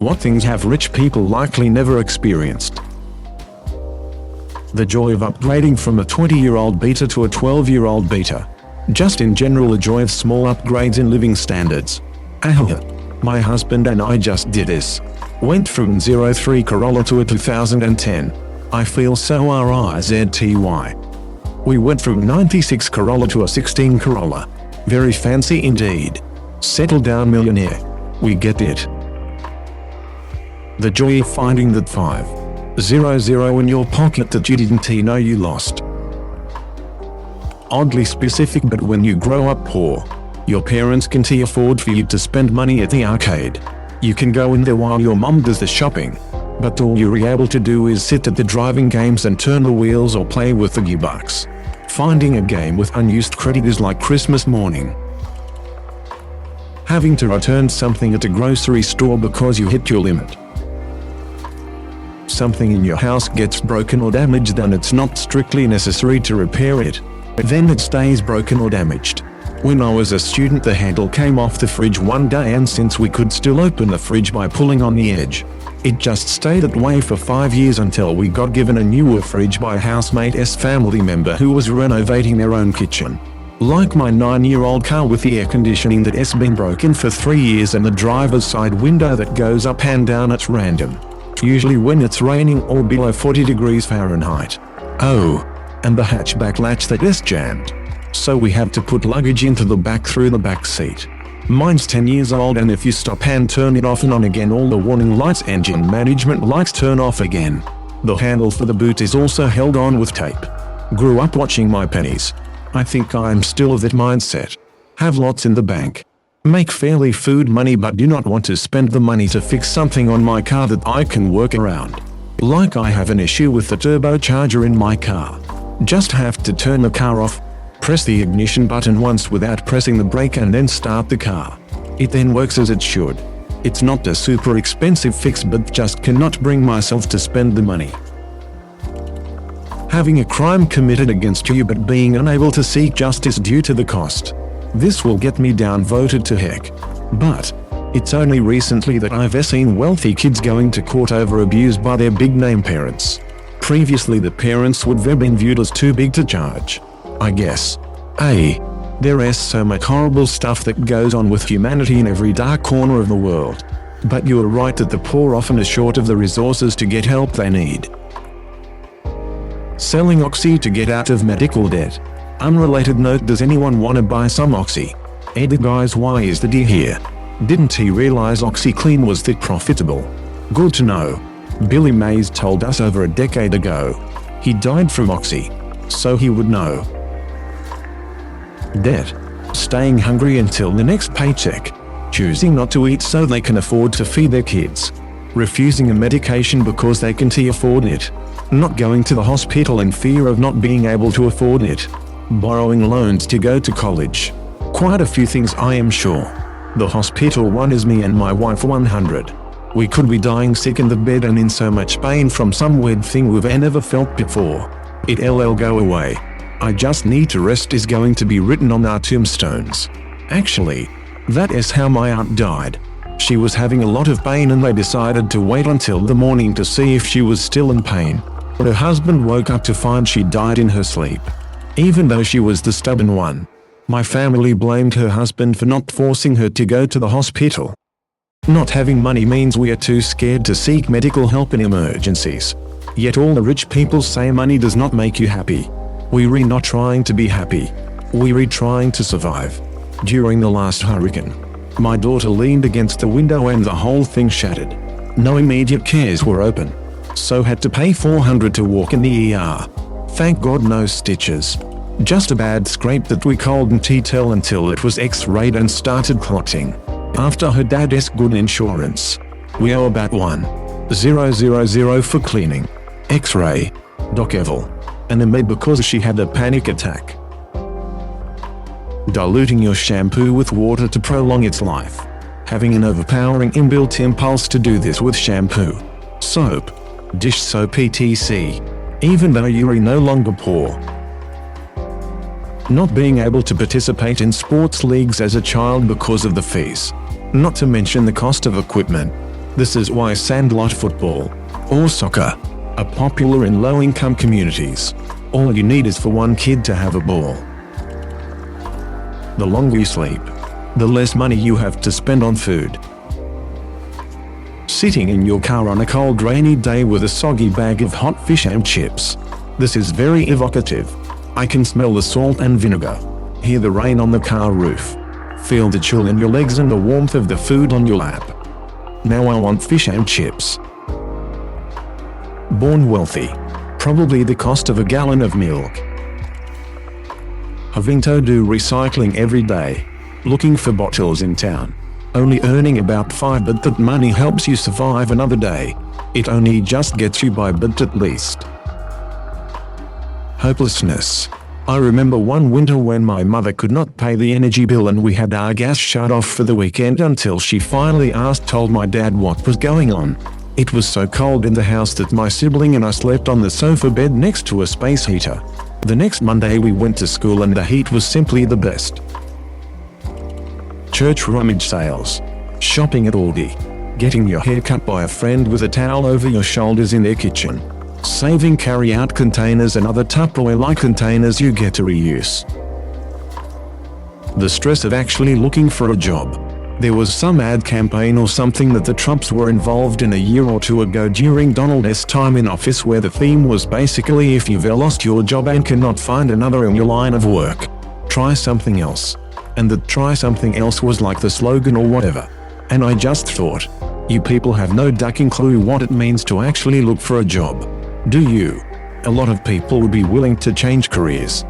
What things have rich people likely never experienced? The joy of upgrading from a 20-year-old beta to a 12-year-old beta. Just in general, the joy of small upgrades in living standards. My husband and I just did this. Went from 03 Corolla to a 2010. I feel so RIZTY. We went from 96 Corolla to a 16 Corolla. Very fancy indeed. Settle down millionaire. We get it. The joy of finding that 500 in your pocket that you didn't know you lost. Oddly specific, but when you grow up poor, your parents can afford for you to spend money at the arcade. You can go in there while your mom does the shopping, but all you're able to do is sit at the driving games and turn the wheels or play with the gearbox. Finding a game with unused credit is like Christmas morning. Having to return something at a grocery store because you hit your limit. Something in your house gets broken or damaged and it's not strictly necessary to repair it. Then it stays broken or damaged. When I was a student, the handle came off the fridge one day, and since we could still open the fridge by pulling on the edge, it just stayed that way for 5 years until we got given a newer fridge by a housemate's family member who was renovating their own kitchen. Like my 9-year-old car with the air conditioning that has been broken for 3 years and the driver's side window that goes up and down at random. Usually when it's raining or below 40 degrees Fahrenheit. Oh, and the hatchback latch that is jammed. So we have to put luggage into the back through the back seat. Mine's 10 years old, and if you stop and turn it off and on again, all the warning lights, engine management lights turn off again. The handle for the boot is also held on with tape. Grew up watching My Pennies. I think I'm still of that mindset. Have lots in the bank. Make fairly food money but do not want to spend the money to fix something on my car that I can work around. Like I have an issue with the turbocharger in my car. Just have to turn the car off, press the ignition button once without pressing the brake and then start the car. It then works as it should. It's not a super expensive fix, but just cannot bring myself to spend the money. Having a crime committed against you but being unable to seek justice due to the cost. This will get me downvoted to heck. But it's only recently that I've seen wealthy kids going to court over abuse by their big name parents. Previously the parents would have been viewed as too big to charge. I guess. There is so much horrible stuff that goes on with humanity in every dark corner of the world. But you are right that the poor often are short of the resources to get help they need. Selling Oxy to get out of medical debt. Unrelated note, does anyone want to buy some Oxy? Guys, why is the D here? Didn't he realize OxyClean was that profitable? Good to know. Billy Mays told us over a decade ago. He died from Oxy. So he would know. Debt. Staying hungry until the next paycheck. Choosing not to eat so they can afford to feed their kids. Refusing a medication because they can't afford it. Not going to the hospital in fear of not being able to afford it. Borrowing loans to go to college. Quite a few things, I am sure. The hospital one is me and my wife 100. We could be dying sick in the bed and in so much pain from some weird thing we've never felt before. It'll go away. I just need to rest is going to be written on our tombstones. Actually, that is how my aunt died. She was having a lot of pain and they decided to wait until the morning to see if she was still in pain. But her husband woke up to find she died in her sleep. Even though she was the stubborn one. My family blamed her husband for not forcing her to go to the hospital. Not having money means we are too scared to seek medical help in emergencies. Yet all the rich people say money does not make you happy. We're not trying to be happy. We're trying to survive. During the last hurricane, my daughter leaned against the window and the whole thing shattered. No immediate cares were open. So had to pay $400 to walk in the ER. Thank God no stitches. Just a bad scrape that we couldn't tell until it was x-rayed and started clotting. After her dad's good insurance. We owe about $1,000 for cleaning, x-ray, Doc Evil, and a med because she had a panic attack. Diluting your shampoo with water to prolong its life. Having an overpowering inbuilt impulse to do this with shampoo, soap, dish soap etc. Even though you're no longer poor. Not being able to participate in sports leagues as a child because of the fees. Not to mention the cost of equipment. This is why sandlot football or soccer are popular in low-income communities. All you need is for one kid to have a ball. The longer you sleep, the less money you have to spend on food. Sitting in your car on a cold rainy day with a soggy bag of hot fish and chips. This is very evocative. I can smell the salt and vinegar, hear the rain on the car roof, feel the chill in your legs and the warmth of the food on your lap. Now I want fish and chips. Born wealthy. Probably the cost of a gallon of milk. Having to do recycling every day. Looking for bottles in town. Only earning about 5, but that money helps you survive another day. It only just gets you by, but at least. Hopelessness. I remember one winter when my mother could not pay the energy bill and we had our gas shut off for the weekend until she finally told my dad what was going on. It was so cold in the house that my sibling and I slept on the sofa bed next to a space heater. The next Monday we went to school and the heat was simply the best. Church rummage sales. Shopping at Aldi. Getting your hair cut by a friend with a towel over your shoulders in their kitchen. Saving carry-out containers and other Tupperware-like containers you get to reuse. The stress of actually looking for a job. There was some ad campaign or something that the Trumps were involved in a year or two ago during Donald's time in office where the theme was basically if you've lost your job and cannot find another in your line of work, try something else. And that try something else was like the slogan or whatever. And I just thought, you people have no ducking clue what it means to actually look for a job. Do you? A lot of people would be willing to change careers.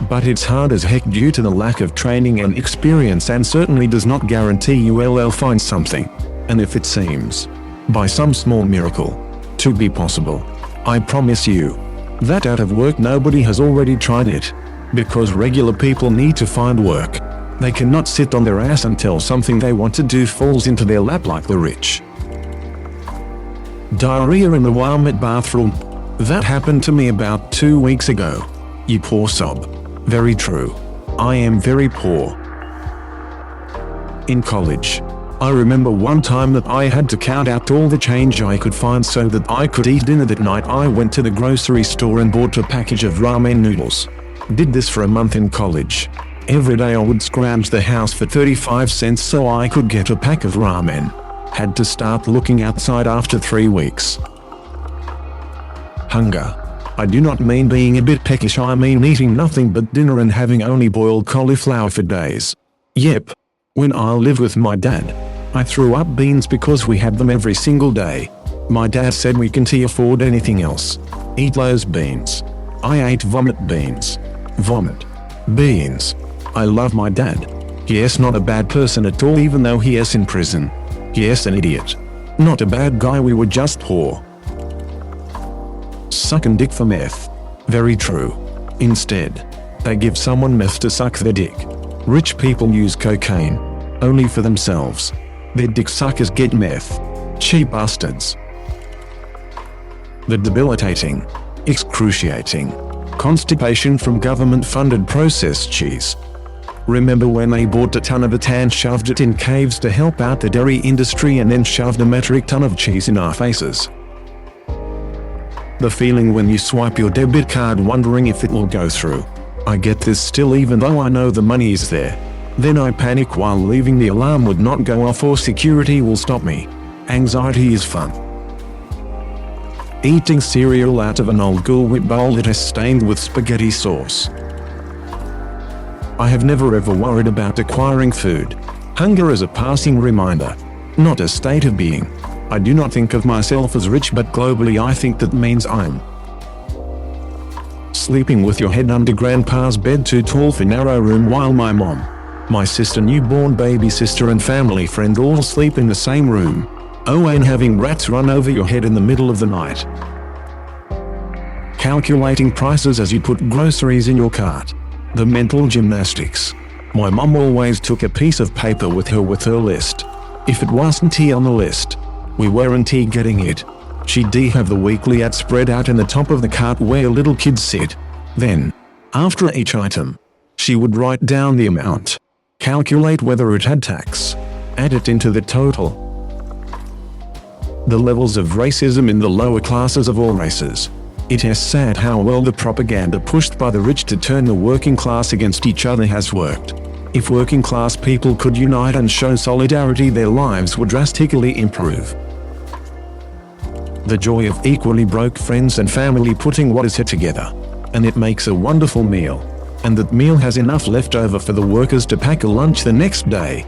But it's hard as heck due to the lack of training and experience and certainly does not guarantee you'll find something. And if it seems, by some small miracle, to be possible, I promise you, that out of work nobody has already tried it. Because regular people need to find work. They cannot sit on their ass until something they want to do falls into their lap like the rich. Diarrhea in the Walmart bathroom. That happened to me about 2 weeks ago. You poor sob. Very true. I am very poor. In college, I remember one time that I had to count out all the change I could find so that I could eat dinner that night. I went to the grocery store and bought a package of ramen noodles. Did this for a month in college. Every day I would scrounge the house for 35 cents so I could get a pack of ramen. Had to start looking outside after 3 weeks. Hunger. I do not mean being a bit peckish, I mean eating nothing but dinner and having only boiled cauliflower for days. Yep. When I lived with my dad, I threw up beans because we had them every single day. My dad said we can't afford anything else. Eat those beans. I ate vomit beans. Vomit. Beans. I love my dad. Yes, not a bad person at all even though he is in prison. Yes, an idiot. Not a bad guy, we were just poor. Sucking dick for meth. Very true. Instead, they give someone meth to suck their dick. Rich people use cocaine. Only for themselves. Their dick suckers get meth. Cheap bastards. The debilitating, excruciating constipation from government-funded processed cheese. Remember when they bought a ton of it and shoved it in caves to help out the dairy industry and then shoved a metric ton of cheese in our faces? The feeling when you swipe your debit card wondering if it will go through. I get this still even though I know the money is there. Then I panic while leaving, the alarm would not go off or security will stop me. Anxiety is fun. Eating cereal out of an old Cool Whip bowl that is stained with spaghetti sauce. I have never ever worried about acquiring food. Hunger is a passing reminder, not a state of being. I do not think of myself as rich, but globally I think that means I'm sleeping with your head under grandpa's bed too tall for narrow room while my mom, my sister, newborn baby sister and family friend all sleep in the same room. Oh, and having rats run over your head in the middle of the night. Calculating prices as you put groceries in your cart. The mental gymnastics. My mom always took a piece of paper with her list. If it wasn't tea on the list, we weren't getting it. She'd have the weekly ad spread out in the top of the cart where little kids sit. Then, after each item, she would write down the amount, calculate whether it had tax, add it into the total. The levels of racism in the lower classes of all races. It is sad how well the propaganda pushed by the rich to turn the working class against each other has worked. If working class people could unite and show solidarity, their lives would drastically improve. The joy of equally broke friends and family putting what is here together. And it makes a wonderful meal. And that meal has enough left over for the workers to pack a lunch the next day.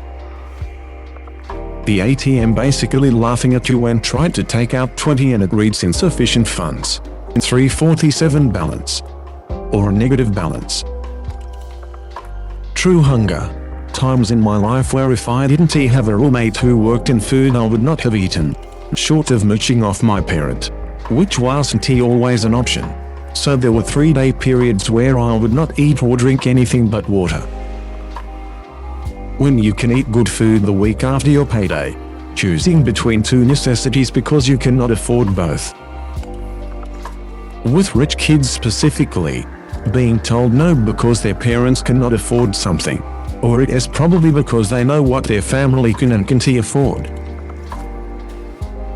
The ATM basically laughing at you when tried to take out 20 and it reads insufficient funds. 347 balance. Or a negative balance. True hunger. Times in my life where if I didn't have a roommate who worked in food I would not have eaten. Short of mooching off my parent. Which wasn't always an option. So there were 3-day periods where I would not eat or drink anything but water. When you can eat good food the week after your payday. Choosing between two necessities because you cannot afford both. With rich kids specifically, being told no because their parents cannot afford something. Or it is probably because they know what their family can and can't afford.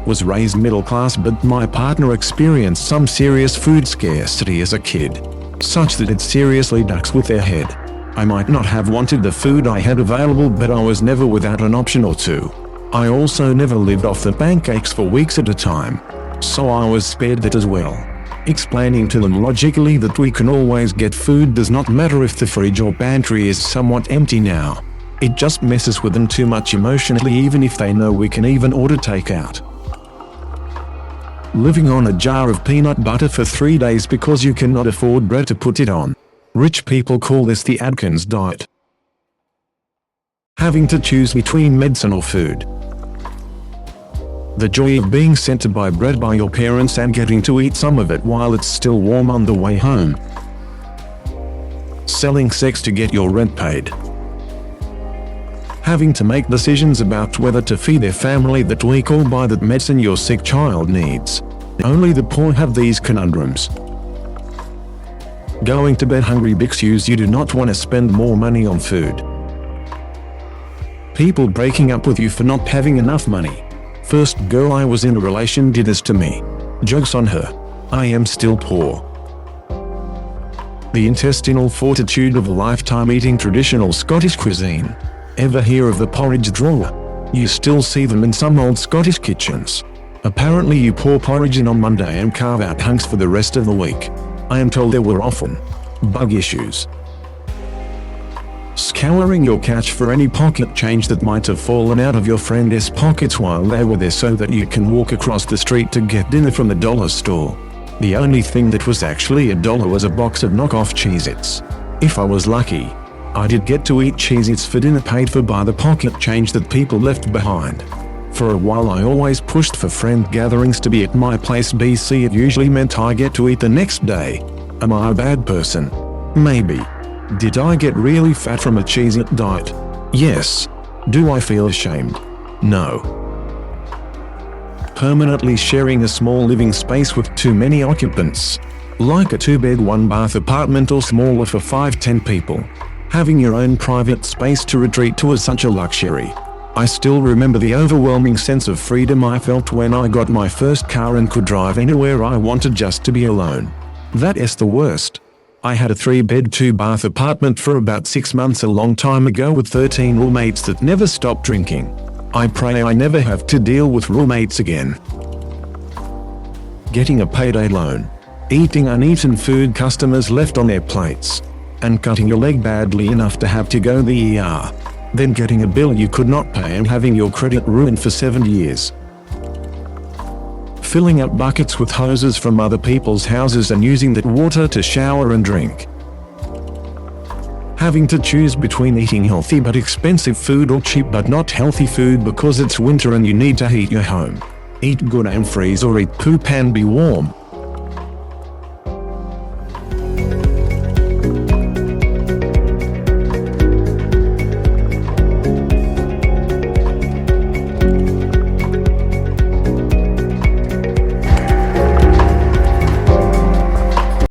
Was raised middle class but my partner experienced some serious food scarcity as a kid. Such that it seriously ducks with their head. I might not have wanted the food I had available but I was never without an option or two. I also never lived off the pancakes for weeks at a time. So I was spared that as well. Explaining to them logically that we can always get food does not matter if the fridge or pantry is somewhat empty now. It just messes with them too much emotionally even if they know we can even order takeout. Living on a jar of peanut butter for 3 days because you cannot afford bread to put it on. Rich people call this the Atkins diet. Having to choose between medicine or food. The joy of being sent to buy bread by your parents and getting to eat some of it while it's still warm on the way home. Selling sex to get your rent paid. Having to make decisions about whether to feed their family that week or buy that medicine your sick child needs. Only the poor have these conundrums. Going to bed hungry because you do not want to spend more money on food. People breaking up with you for not having enough money. First girl I was in a relation did this to me. Jokes on her. I am still poor. The intestinal fortitude of a lifetime eating traditional Scottish cuisine. Ever hear of the porridge drawer? You still see them in some old Scottish kitchens. Apparently you pour porridge in on Monday and carve out hunks for the rest of the week. I am told there were often bug issues. Scouring your couch for any pocket change that might have fallen out of your friend's pockets while they were there so that you can walk across the street to get dinner from the dollar store. The only thing that was actually $1 was a box of knockoff Cheez-Its. If I was lucky, I did get to eat Cheez-Its for dinner paid for by the pocket change that people left behind. For a while I always pushed for friend gatherings to be at my place BC. It usually meant I get to eat the next day. Am I a bad person? Maybe. Did I get really fat from a Cheez-It diet? Yes. Do I feel ashamed? No. Permanently sharing a small living space with too many occupants. Like a 2-bed 1-bath apartment or smaller for 5-10 people. Having your own private space to retreat to is such a luxury. I still remember the overwhelming sense of freedom I felt when I got my first car and could drive anywhere I wanted just to be alone. That is the worst. I had a 3-bed 2-bath apartment for about 6 months a long time ago with 13 roommates that never stopped drinking. I pray I never have to deal with roommates again. Getting a payday loan. Eating uneaten food customers left on their plates. And cutting your leg badly enough to have to go to the ER. Then getting a bill you could not pay and having your credit ruined for 7 years. Filling up buckets with hoses from other people's houses and using that water to shower and drink. Having to choose between eating healthy but expensive food or cheap but not healthy food because it's winter and you need to heat your home. Eat good and freeze or eat poop and be warm.